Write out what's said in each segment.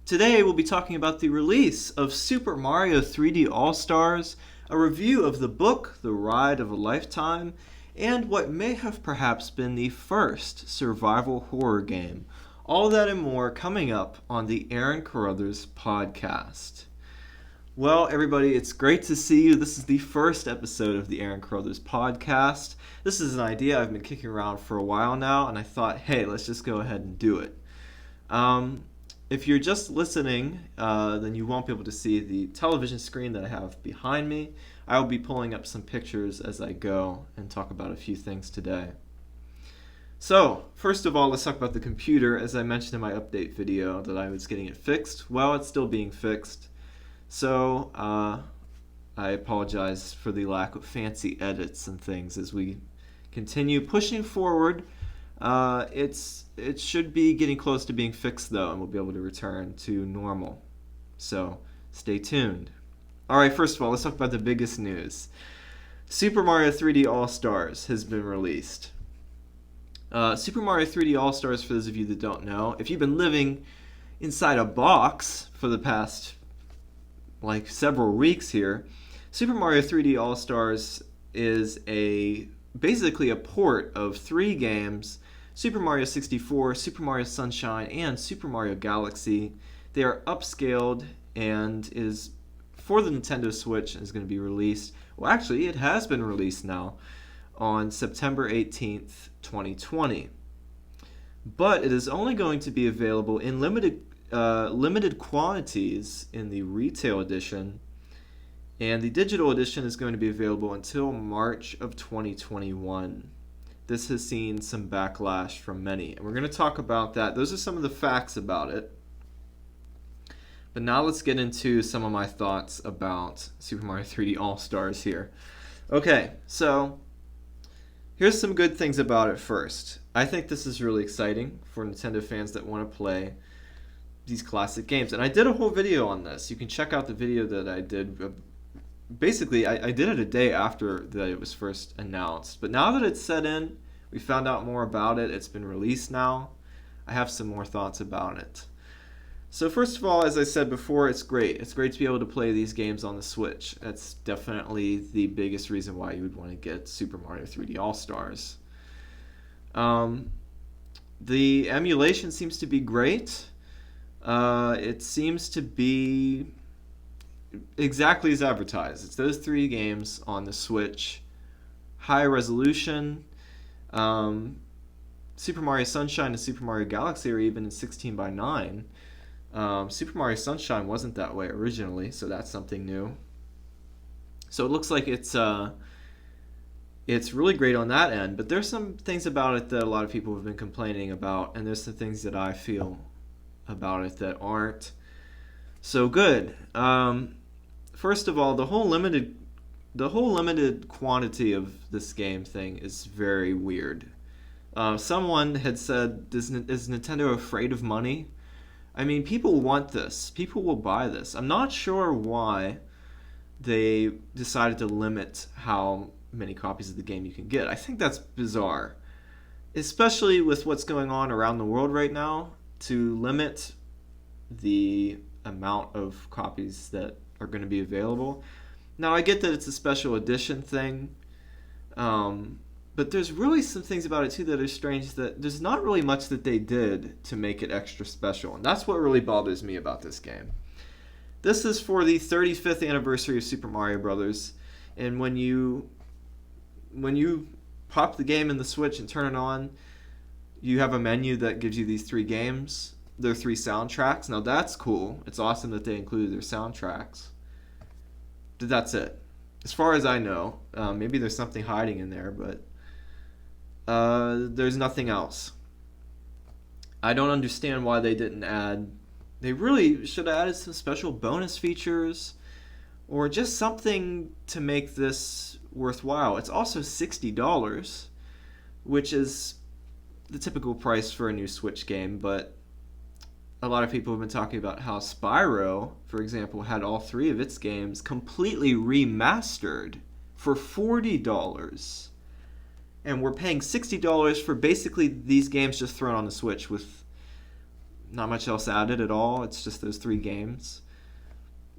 Today we'll be talking about the release of Super Mario 3D All-Stars, a review of the book The Ride of a Lifetime, and what may have perhaps been the first survival horror game. All that and more coming up on the Aaron Carothers Podcast. Well, everybody, it's great to see you. This is the first episode of the Aaron Carothers Podcast. This is an idea I've been kicking around for a while now, and I thought, hey, let's just go ahead and do it. If you're just listening, then you won't be able to see the television screen that I have behind me. I will be pulling up some pictures as I go and talk about a few things today. So, first of all, let's talk about the computer. As I mentioned in my update video that I was getting it fixed. Well, it's still being fixed. So, I apologize for the lack of fancy edits and things as we continue pushing forward. It should be getting close to being fixed, though, and we'll be able to return to normal. So, stay tuned. Alright, first of all, let's talk about the biggest news. Super Mario 3D All-Stars has been released. Super Mario 3D All-Stars, for those of you that don't know, if you've been living inside a box for the past, several weeks here, Super Mario 3D All-Stars is basically a port of three games: Super Mario 64, Super Mario Sunshine, and Super Mario Galaxy. They are upscaled and is for the Nintendo Switch and is going to be released. Well, actually, it has been released now on September 18th, 2020. But it is only going to be available in limited quantities in the retail edition, and the digital edition is going to be available until March of 2021. This has seen some backlash from many, and we're going to talk about that. Those are some of the facts about it. But now let's get into some of my thoughts about Super Mario 3D All-Stars here. Okay, so here's some good things about it first. I think this is really exciting for Nintendo fans that want to play these classic games. And I did a whole video on this. You can check out the video that I did. Basically, I did it a day after that it was first announced. But now that it's set in, we found out more about it. It's been released now. I have some more thoughts about it. So first of all, as I said before, it's great. It's great to be able to play these games on the Switch. That's definitely the biggest reason why you would want to get Super Mario 3D All-Stars. The emulation seems to be great. It seems to be exactly as advertised. It's those three games on the Switch. High resolution. Super Mario Sunshine and Super Mario Galaxy are even in 16:9. Super Mario Sunshine wasn't that way originally, so that's something new. So it looks like it's really great on that end, but there's some things about it that a lot of people have been complaining about, and there's some things that I feel about it that aren't so good. First of all, the whole limited quantity of this game thing is very weird. Someone had said, is Nintendo afraid of money? I mean, people want this. People will buy this. I'm not sure why they decided to limit how many copies of the game you can get. I think that's bizarre, especially with what's going on around the world right now, to limit the amount of copies that are going to be available. Now, I get that it's a special edition thing, but there's really some things about it too that are strange, that there's not really much that they did to make it extra special, and that's what really bothers me about this game. This is for the 35th anniversary of Super Mario Brothers, and when you pop the game in the Switch and turn it on, you have a menu that gives you these three games. There are three soundtracks. Now that's cool. It's awesome that they included their soundtracks. But that's it. As far as I know, maybe there's something hiding in there, but there's nothing else. I don't understand why they didn't add. They really should have added some special bonus features or just something to make this worthwhile. It's also $60, which is the typical price for a new Switch game, but a lot of people have been talking about how Spyro, for example, had all three of its games completely remastered for $40. And we're paying $60 for basically these games just thrown on the Switch with Not much else added at all. It's just those 3 games.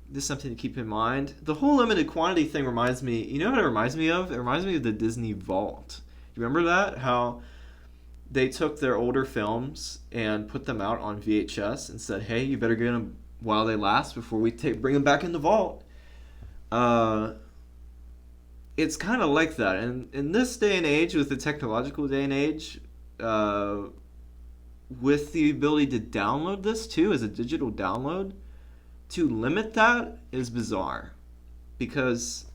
This is something to keep in mind. The whole limited quantity thing reminds me, you know what it reminds me of? It reminds me of the Disney Vault. You remember that? How they took their older films and put them out on VHS and said, hey, you better get them while they last before we bring them back in the vault. It's kind of like that. And in this day and age, with the technological day and age, with the ability to download this too as a digital download, to limit that is bizarre, because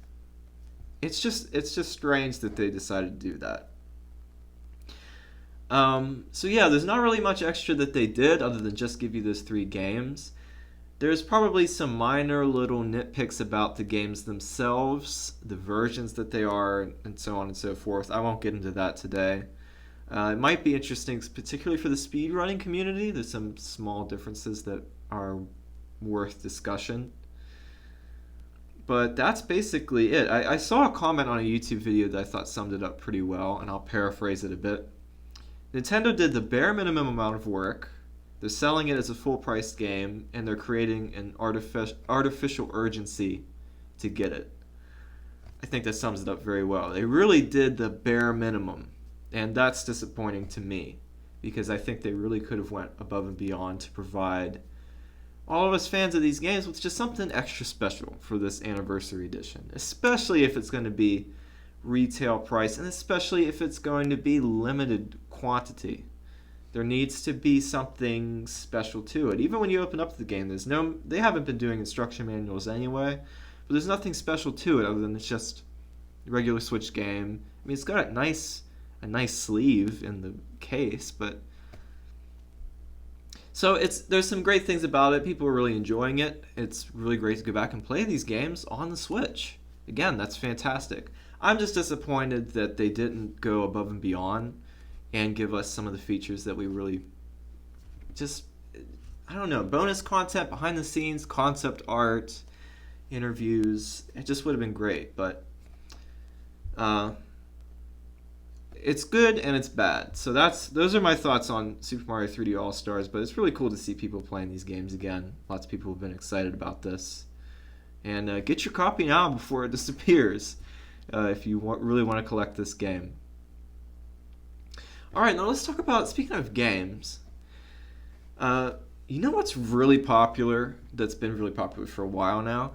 it's just strange that they decided to do that. So yeah, there's not really much extra that they did other than just give you those 3 games. There's probably some minor little nitpicks about the games themselves, the versions that they are, and so on and so forth. I won't get into that today. It might be interesting, particularly for the speedrunning community. There's some small differences that are worth discussion. But that's basically it. I saw a comment on a YouTube video that I thought summed it up pretty well, and I'll paraphrase it a bit. Nintendo did the bare minimum amount of work. They're selling it as a full-priced game, and they're creating an artificial urgency to get it. I think that sums it up very well. They really did the bare minimum, and that's disappointing to me, because I think they really could have went above and beyond to provide all of us fans of these games with just something extra special for this anniversary edition, especially if it's going to be retail price, and especially if it's going to be limited quantity. There needs to be something special to it. Even when you open up the game, they haven't been doing instruction manuals anyway, but there's nothing special to it other than it's just a regular Switch game. I mean, it's got a nice sleeve in the case, but so there's some great things about it. People are really enjoying it. It's really great to go back and play these games on the Switch. Again, that's fantastic. I'm just disappointed that they didn't go above and beyond and give us some of the features that we really just, I don't know, bonus content, behind the scenes, concept art, interviews. It just would have been great, but it's good and it's bad. So those are my thoughts on Super Mario 3D All-Stars, but it's really cool to see people playing these games again. Lots of people have been excited about this. And get your copy now before it disappears if you really want to collect this game. Alright, now let's talk about, speaking of games, you know what's really popular, that's been really popular for a while now?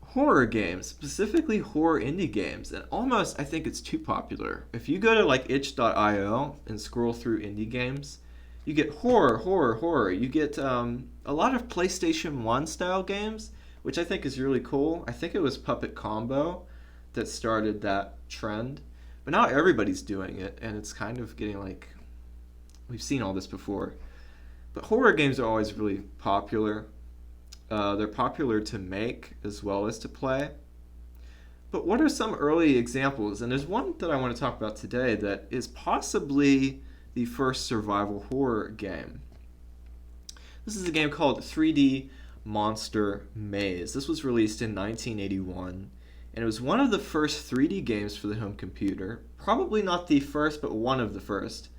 Horror games, specifically horror indie games, and almost I think it's too popular. If you go to like itch.io and scroll through indie games, you get horror. You get a lot of PlayStation 1 style games, which I think is really cool. I think it was Puppet Combo that started that trend, but now everybody's doing it, and it's kind of getting like, we've seen all this before. But horror games are always really popular. They're popular to make as well as to play. But what are some early examples? And there's one that I want to talk about today that is possibly the first survival horror game. This is a game called 3D Monster Maze. This was released in 1981, and it was one of the first 3D games for the home computer. Probably not the first, but one of the first.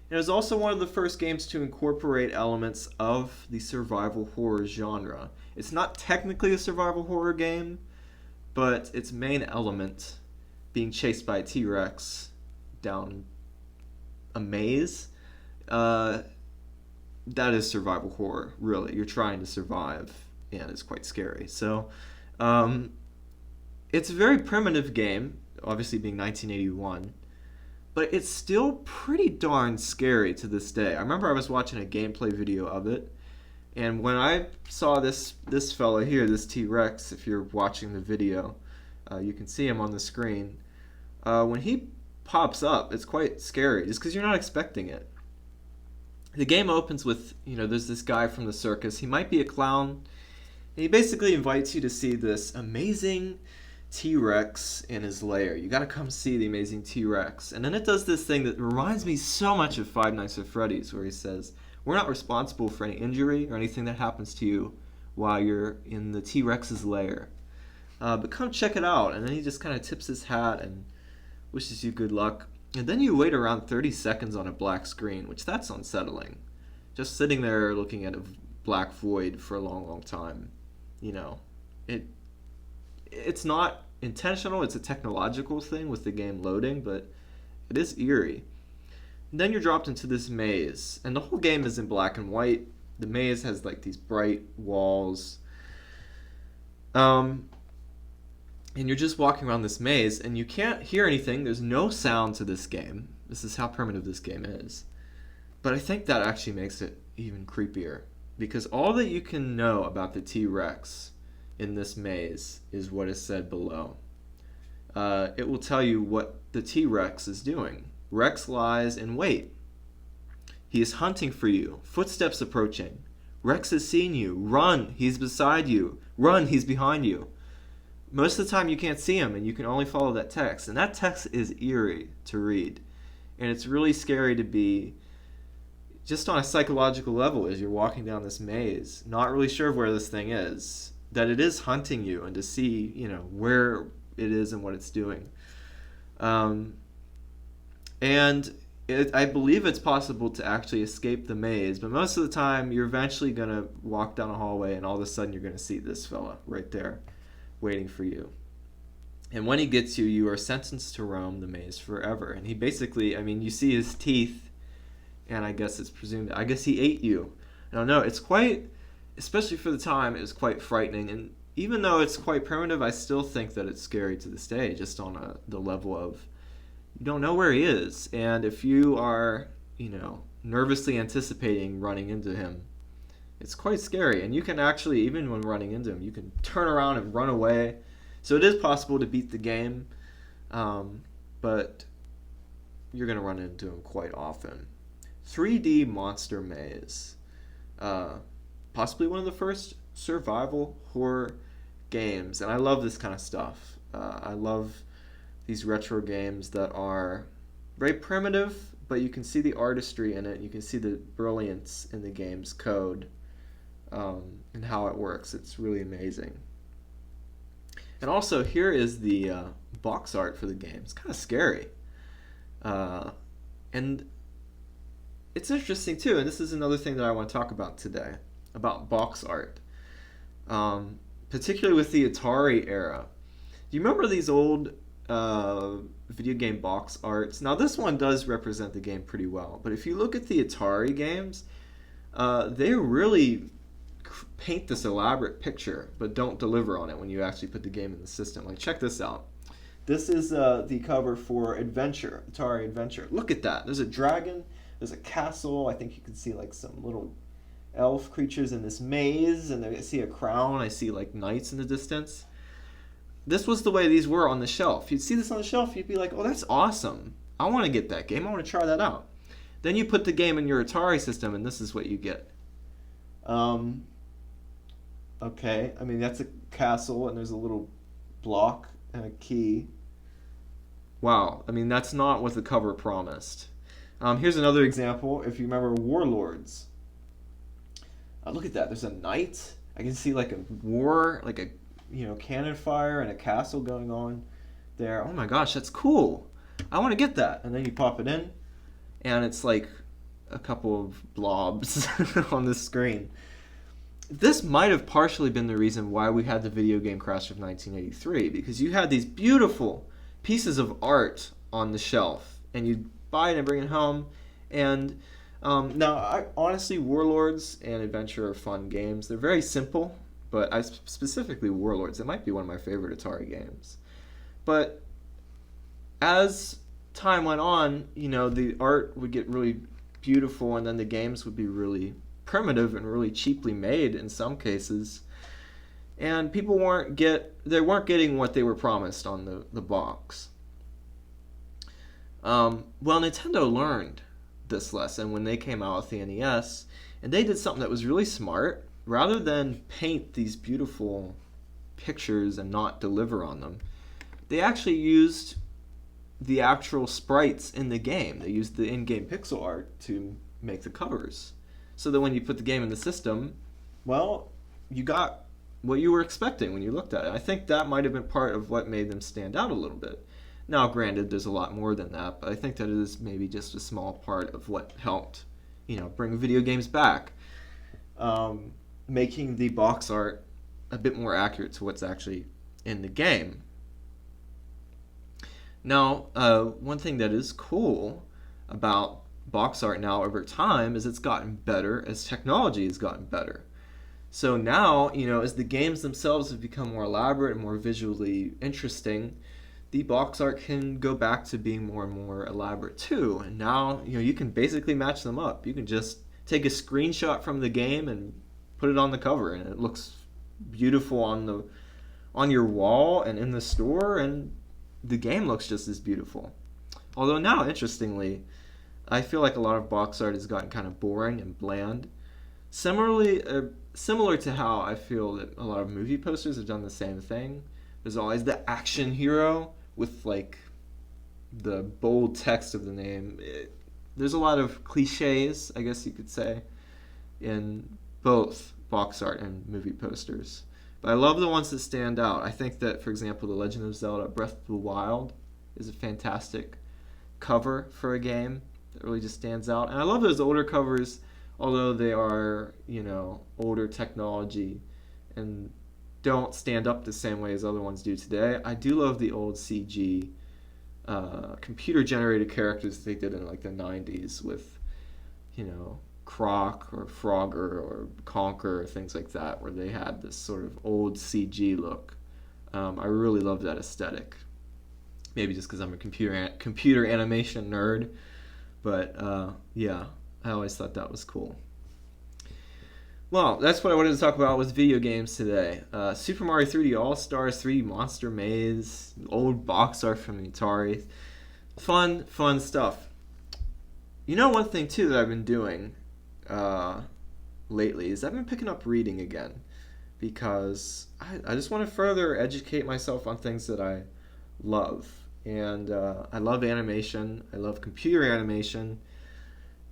And it was also one of the first games to incorporate elements of the survival horror genre. It's not technically a survival horror game, but its main element, being chased by a T-Rex down a maze, that is survival horror, really. You're trying to survive, and it's quite scary. So, it's a very primitive game, obviously being 1981. But it's still pretty darn scary to this day. I remember I was watching a gameplay video of it, and when I saw this fellow here, this T-Rex, if you're watching the video, you can see him on the screen. When he pops up, it's quite scary, just because you're not expecting it. The game opens with, there's this guy from the circus. He might be a clown, and he basically invites you to see this amazing T-Rex in his lair. You gotta come see the amazing T-Rex. And then it does this thing that reminds me so much of Five Nights at Freddy's, where he says, we're not responsible for any injury or anything that happens to you while you're in the T-Rex's lair. But come check it out. And then he just kind of tips his hat and wishes you good luck. And then you wait around 30 seconds on a black screen, which that's unsettling. just sitting there looking at a black void for a long, long time. It's not intentional. It's a technological thing with the game loading, but it is eerie. And then you're dropped into this maze, and the whole game is in black and white. The maze has like these bright walls. And you're just walking around this maze, and you can't hear anything. There's no sound to this game. This is how primitive this game is. But I think that actually makes it even creepier, because all that you can know about the T-Rex in this maze is what is said below. It will tell you what the T-Rex is doing. Rex lies in wait. He is hunting for you. Footsteps approaching. Rex has seen you. Run, he's beside you. Run, he's behind you. Most of the time you can't see him, and you can only follow that text. And that text is eerie to read. And it's really scary to be, just on a psychological level, as you're walking down this maze, not really sure of where this thing is, that it is hunting you, and to see, where it is and what it's doing. I believe it's possible to actually escape the maze, but most of the time you're eventually going to walk down a hallway, and all of a sudden you're going to see this fella right there waiting for you. And when he gets you, you are sentenced to roam the maze forever. And he basically, you see his teeth, and I guess he ate you. I don't know, it's quite, especially for the time, it was quite frightening. And even though it's quite primitive, I still think that it's scary to this day, just on the level of, you don't know where he is. And if you are, nervously anticipating running into him, it's quite scary. And you can actually, even when running into him, you can turn around and run away. So it is possible to beat the game, but you're going to run into him quite often. 3D Monster Maze. Possibly one of the first survival horror games. And I love this kind of stuff. I love these retro games that are very primitive, but you can see the artistry in it. You can see the brilliance in the game's code and how it works. It's really amazing. And also, here is the box art for the game. It's kind of scary. And it's interesting, too. And this is another thing that I want to talk about today, about box art. Particularly with the Atari era. Do you remember these old video game box arts? Now, this one does represent the game pretty well. But if you look at the Atari games, they really paint this elaborate picture, but don't deliver on it when you actually put the game in the system. Like, check this out. This is the cover for Adventure, Atari Adventure. Look at that. There's a dragon. There's a castle. I think you can see like some little elf creatures in this maze, and I see a crown. I see like knights in the distance. This was the way these were on the shelf. You'd see this on the shelf, you'd be like, oh, that's awesome. I want to get that game. I want to try that out. Then you put the game in your Atari system, and this is what you get. Okay, that's a castle, and there's a little block and a key. Wow, that's not what the cover promised. Here's another example. If you remember Warlords. Look at that. There's a knight. I can see like a war, like a cannon fire and a castle going on there. Oh my gosh, that's cool. I want to get that. And then you pop it in, and it's like a couple of blobs on the screen. This might have partially been the reason why we had the video game crash of 1983, because you had these beautiful pieces of art on the shelf, and you'd buy it and bring it home. And honestly, Warlords and Adventure are fun games. They're very simple, but specifically Warlords, it might be one of my favorite Atari games. But as time went on, the art would get really beautiful, and then the games would be really primitive and really cheaply made in some cases. And people weren't getting what they were promised on the box. Well, Nintendo learned this lesson when they came out with the NES, and they did something that was really smart. Rather than paint these beautiful pictures and not deliver on them, they actually used the actual sprites in the game. They used the in-game pixel art to make the covers, so that when you put the game in the system, well, you got what you were expecting when you looked at it. I think that might have been part of what made them stand out a little bit. Now, granted, there's a lot more than that, but I think that it is maybe just a small part of what helped, bring video games back, making the box art a bit more accurate to what's actually in the game. Now, one thing that is cool about box art now over time is it's gotten better as technology has gotten better. So now, as the games themselves have become more elaborate and more visually interesting, the box art can go back to being more and more elaborate too. And now, you can basically match them up. You can just take a screenshot from the game and put it on the cover, and it looks beautiful on your wall and in the store, and the game looks just as beautiful. Although now, interestingly, I feel like a lot of box art has gotten kind of boring and bland. Similar to how I feel that a lot of movie posters have done the same thing. There's always the action hero with like the bold text of the name. There's a lot of cliches, I guess you could say, in both box art and movie posters. But I love the ones that stand out. I think that, for example, The Legend of Zelda Breath of the Wild is a fantastic cover for a game that really just stands out. And I love those older covers, although they are, older technology and don't stand up the same way as other ones do today. I do love the old CG computer-generated characters that they did in like the 90s with, Croc or Frogger or Conker or things like that, where they had this sort of old CG look. I really love that aesthetic. Maybe just because I'm a computer animation nerd, but yeah, I always thought that was cool. Well, that's what I wanted to talk about with video games today. Super Mario 3D All-Stars, 3D Monster Maze, old box art from Atari. Fun stuff. One thing too that I've been doing lately is I've been picking up reading again, because I just want to further educate myself on things that I love. And I love animation. I love computer animation.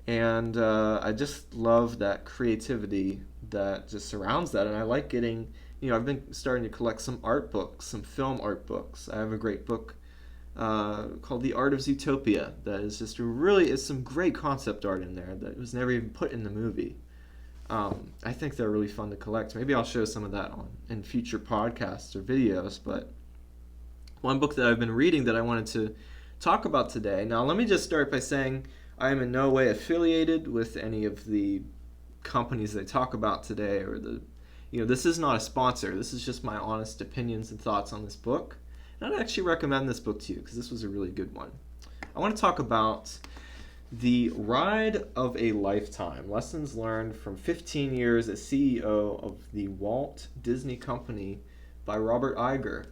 And I just love that creativity that just surrounds that. And I like getting, I've been starting to collect some art books, some film art books. I have a great book called The Art of Zootopia that is just it's some great concept art in there that was never even put in the movie. I think they're really fun to collect. Maybe I'll show some of that in future podcasts or videos. But one book that I've been reading that I wanted to talk about today. Now, let me just start by saying I am in no way affiliated with any of the companies they talk about today, or this is not a sponsor. This is just my honest opinions and thoughts on this book. And I'd actually recommend this book to you because this was a really good one. I want to talk about The Ride of a Lifetime, Lessons Learned from 15 Years as CEO of the Walt Disney Company by Robert Iger.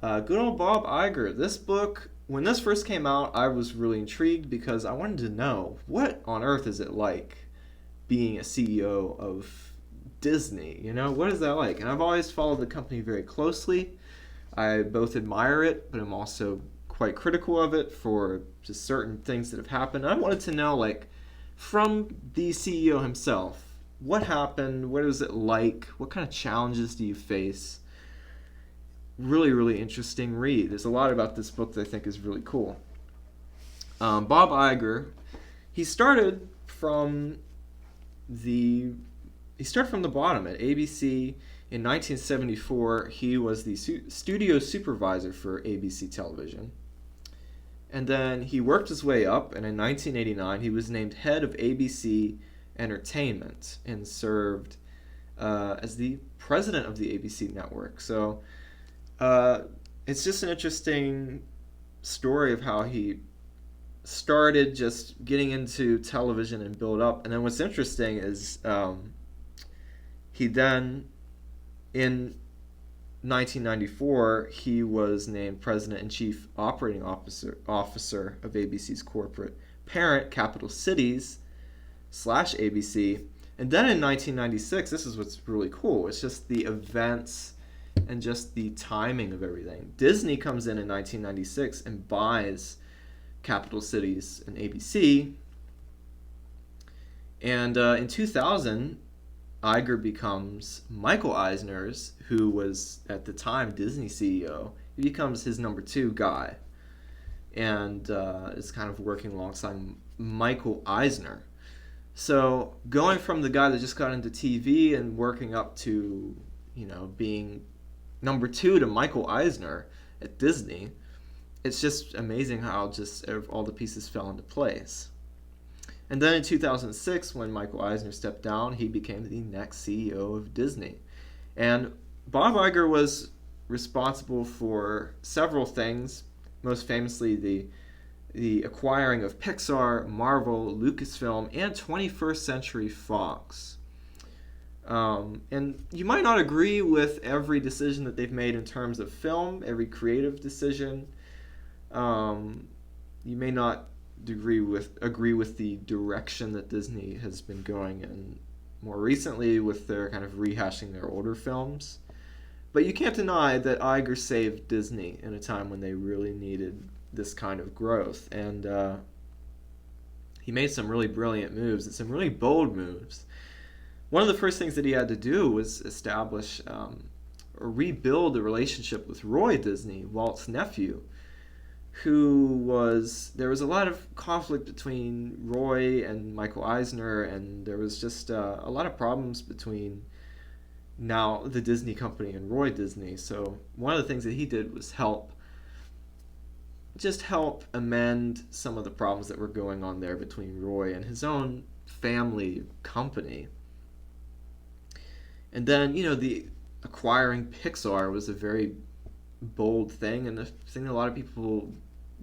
Good old Bob Iger. This book, when this first came out, I was really intrigued because I wanted to know, what on earth is it like being a CEO of Disney? What is that like? And I've always followed the company very closely. I both admire it, but I'm also quite critical of it for just certain things that have happened. I wanted to know, from the CEO himself, what happened? What is it like? What kind of challenges do you face? Really, really interesting read. There's a lot about this book that I think is really cool. Bob Iger, he started from the bottom at ABC. In 1974, he was the studio supervisor for ABC Television. And then he worked his way up, and in 1989, he was named head of ABC Entertainment and served as the president of the ABC network. So it's just an interesting story of how he started just getting into television and build up. And then what's interesting is he then, in 1994, he was named President and Chief Operating Officer of ABC's corporate parent, Capital Cities /ABC. And then in 1996, this is what's really cool. It's just the events and just the timing of everything. Disney comes in 1996 and buys Capital Cities and ABC. And in 2000, Iger becomes Michael Eisner's, who was at the time Disney CEO. He becomes his number 2 guy, and is kind of working alongside Michael Eisner. So going from the guy that just got into TV and working up to, being number two to Michael Eisner at Disney, it's just amazing how just all the pieces fell into place. And then in 2006, when Michael Eisner stepped down, he became the next CEO of Disney. And Bob Iger was responsible for several things, most famously the acquiring of Pixar, Marvel, Lucasfilm, and 21st Century Fox. And you might not agree with every decision that they've made in terms of film, every creative decision. You may not agree with the direction that Disney has been going in more recently with their kind of rehashing their older films. But you can't deny that Iger saved Disney in a time when they really needed this kind of growth. And he made some really brilliant moves and some really bold moves. One of the first things that he had to do was establish or rebuild a relationship with Roy Disney, Walt's nephew, there was a lot of conflict between Roy and Michael Eisner, and there was just a lot of problems between now the Disney company and Roy Disney. So one of the things that he did was help amend some of the problems that were going on there between Roy and his own family company. And then, the acquiring Pixar was a very bold thing, and a thing that a lot of people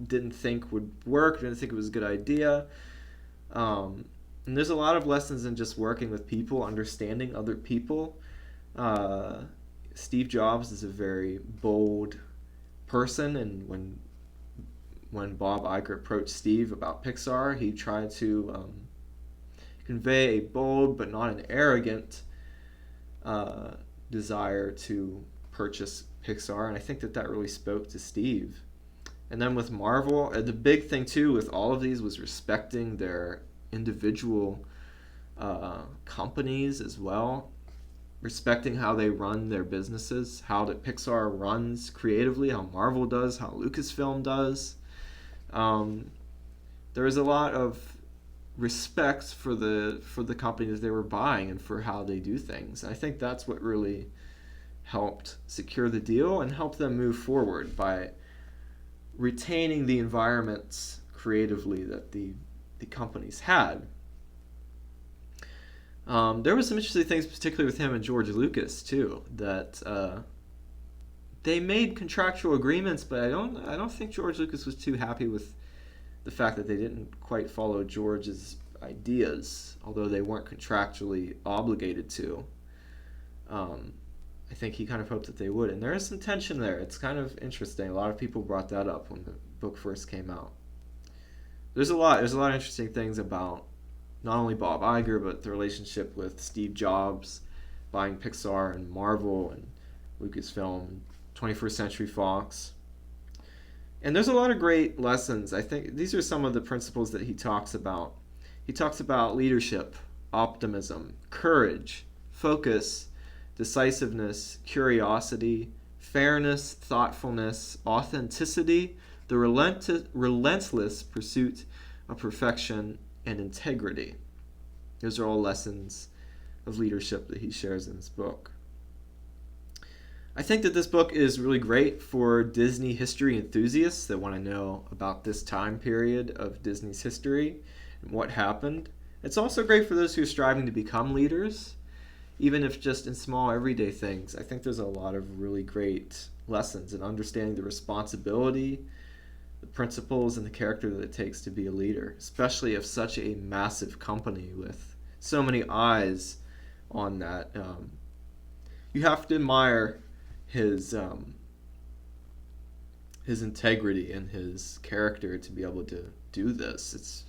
didn't think would work, didn't think it was a good idea. And there's a lot of lessons in just working with people, understanding other people. Steve Jobs is a very bold person, and when Bob Iger approached Steve about Pixar, he tried to convey a bold but not an arrogant desire to purchase Pixar, and I think that really spoke to Steve. And then with Marvel, the big thing too with all of these was respecting their individual companies as well, respecting how they run their businesses, how that Pixar runs creatively, how Marvel does, how Lucasfilm does. There was a lot of respect for the companies they were buying and for how they do things. And I think that's what really helped secure the deal and helped them move forward by retaining the environments creatively that the companies had. There was some interesting things, particularly with him and George Lucas too, that they made contractual agreements, but I don't think George Lucas was too happy with the fact that they didn't quite follow George's ideas, although they weren't contractually obligated to. I think he kind of hoped that they would, and there is some tension there. It's kind of interesting. A lot of people brought that up when the book first came out. There's a lot of interesting things about not only Bob Iger, but the relationship with Steve Jobs buying Pixar and Marvel and Lucasfilm and 21st Century Fox. And there's a lot of great lessons. I think these are some of the principles that he talks about. He talks about leadership, optimism, courage, focus, decisiveness, curiosity, fairness, thoughtfulness, authenticity, the relentless pursuit of perfection, and integrity. Those are all lessons of leadership that he shares in his book. I think that this book is really great for Disney history enthusiasts that want to know about this time period of Disney's history and what happened. It's also great for those who are striving to become leaders, even if just in small everyday things. I think there's a lot of really great lessons in understanding the responsibility, the principles, and the character that it takes to be a leader, especially of such a massive company with so many eyes on that. You have to admire his integrity and his character to be able to do this.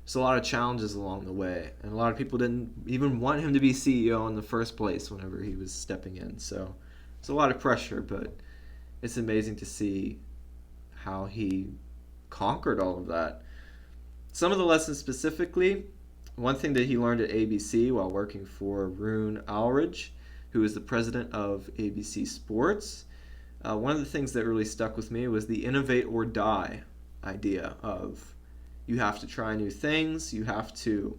There's a lot of challenges along the way, and a lot of people didn't even want him to be CEO in the first place whenever he was stepping in. So it's a lot of pressure, but it's amazing to see how he conquered all of that. Some of the lessons specifically, one thing that he learned at ABC while working for Roone Alridge, who is the president of ABC Sports. One of the things that really stuck with me was the innovate or die idea of you have to try new things, you have to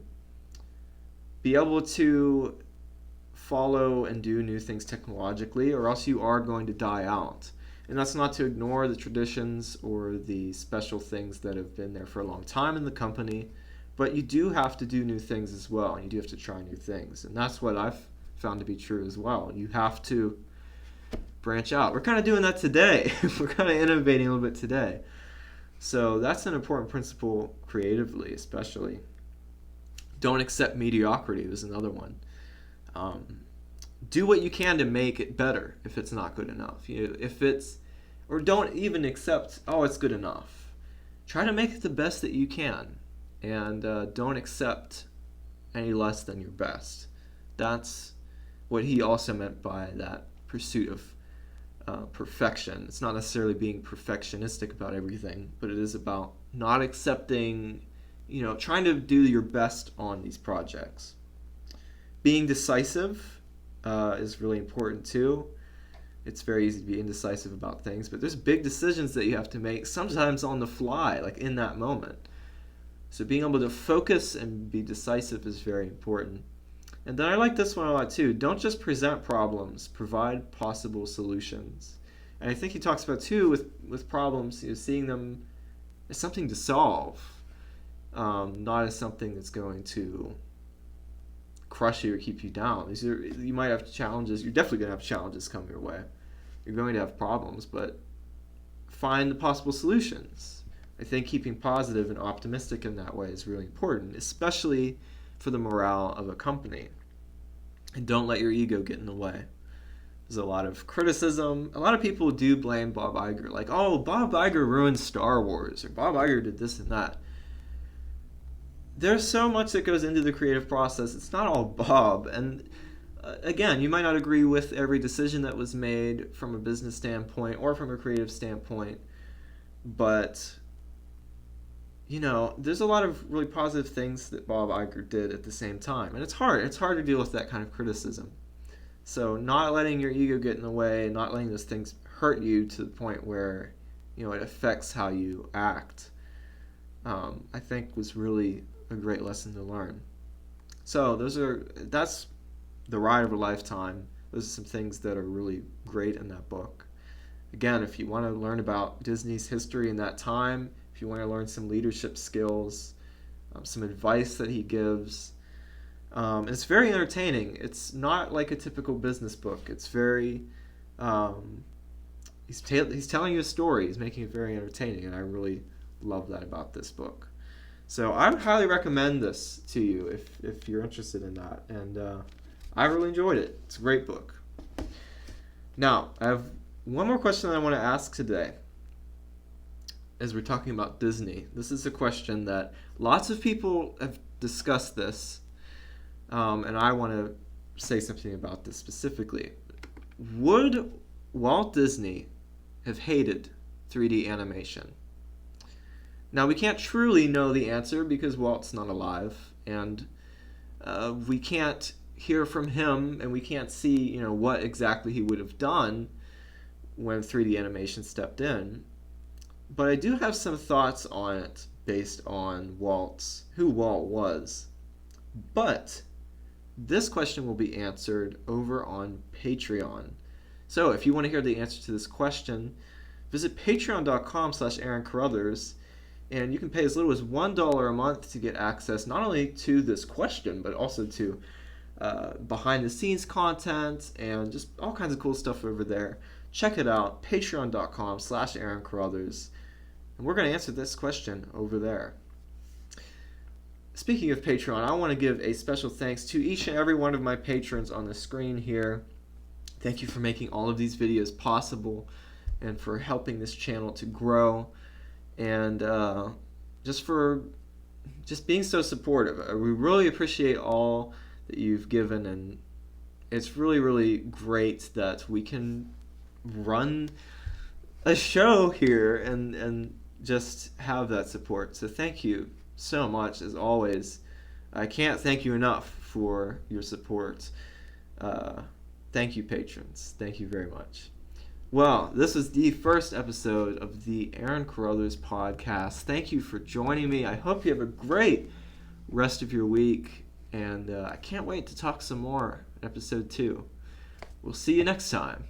be able to follow and do new things technologically, or else you are going to die out. And that's not to ignore the traditions or the special things that have been there for a long time in the company, but you do have to do new things as well, and you do have to try new things. And that's what I've found to be true as well. You have to branch out. We're kind of doing that today. We're kind of innovating a little bit today. So that's an important principle creatively, especially. Don't accept mediocrity is another one. Do what you can to make it better if it's not good enough. Or don't even accept, it's good enough. Try to make it the best that you can, and don't accept any less than your best. That's what he also meant by that pursuit of perfection. It's not necessarily being perfectionistic about everything, but it is about not accepting, trying to do your best on these projects. Being decisive is really important too. It's very easy to be indecisive about things, but there's big decisions that you have to make, sometimes on the fly, like in that moment. So being able to focus and be decisive is very important. And then I like this one a lot too. Don't just present problems, provide possible solutions. And I think he talks about too with problems, seeing them as something to solve, not as something that's going to crush you or keep you down. You might have challenges. You're definitely going to have challenges come your way. You're going to have problems, but find the possible solutions. I think keeping positive and optimistic in that way is really important, especially for the morale of a company. And don't let your ego get in the way. There's a lot of criticism. A lot of people do blame Bob Iger, like, Bob Iger ruined Star Wars, or Bob Iger did this and that. There's so much that goes into the creative process. It's not all Bob. And again, you might not agree with every decision that was made from a business standpoint or from a creative standpoint, but there's a lot of really positive things that Bob Iger did at the same time. And it's hard. It's hard to deal with that kind of criticism. So not letting your ego get in the way, not letting those things hurt you to the point where, it affects how you act, I think was really a great lesson to learn. So that's the ride of a lifetime. Those are some things that are really great in that book. Again, if you want to learn about Disney's history in that time, if you want to learn some leadership skills, some advice that he gives, it's very entertaining. It's not like a typical business book. It's very, he's telling you a story. He's making it very entertaining, and I really love that about this book. So I would highly recommend this to you if you're interested in that. And I really enjoyed it. It's a great book. Now, I have one more question that I want to ask today as we're talking about Disney. This is a question that lots of people have discussed this, and I want to say something about this specifically. Would Walt Disney have hated 3D animation? Now, we can't truly know the answer because Walt's not alive, and we can't hear from him, and we can't see, what exactly he would have done when 3D animation stepped in. But I do have some thoughts on it based on who Walt was. But this question will be answered over on Patreon. So if you want to hear the answer to this question, visit patreon.com/Aaron Carothers. And you can pay as little as $1 a month to get access not only to this question, but also to behind-the-scenes content and just all kinds of cool stuff over there. Check it out, patreon.com/Aaron Carothers. And we're going to answer this question over there. Speaking of Patreon, I want to give a special thanks to each and every one of my patrons on the screen here. Thank you for making all of these videos possible and for helping this channel to grow. And just being so supportive. We really appreciate all that you've given, and it's really, really great that we can run a show here and just have that support. So thank you so much, as always. I can't thank you enough for your support. Thank you, patrons. Thank you very much. Well, this is the first episode of the Aaron Carothers Podcast. Thank you for joining me. I hope you have a great rest of your week. And I can't wait to talk some more in episode 2. We'll see you next time.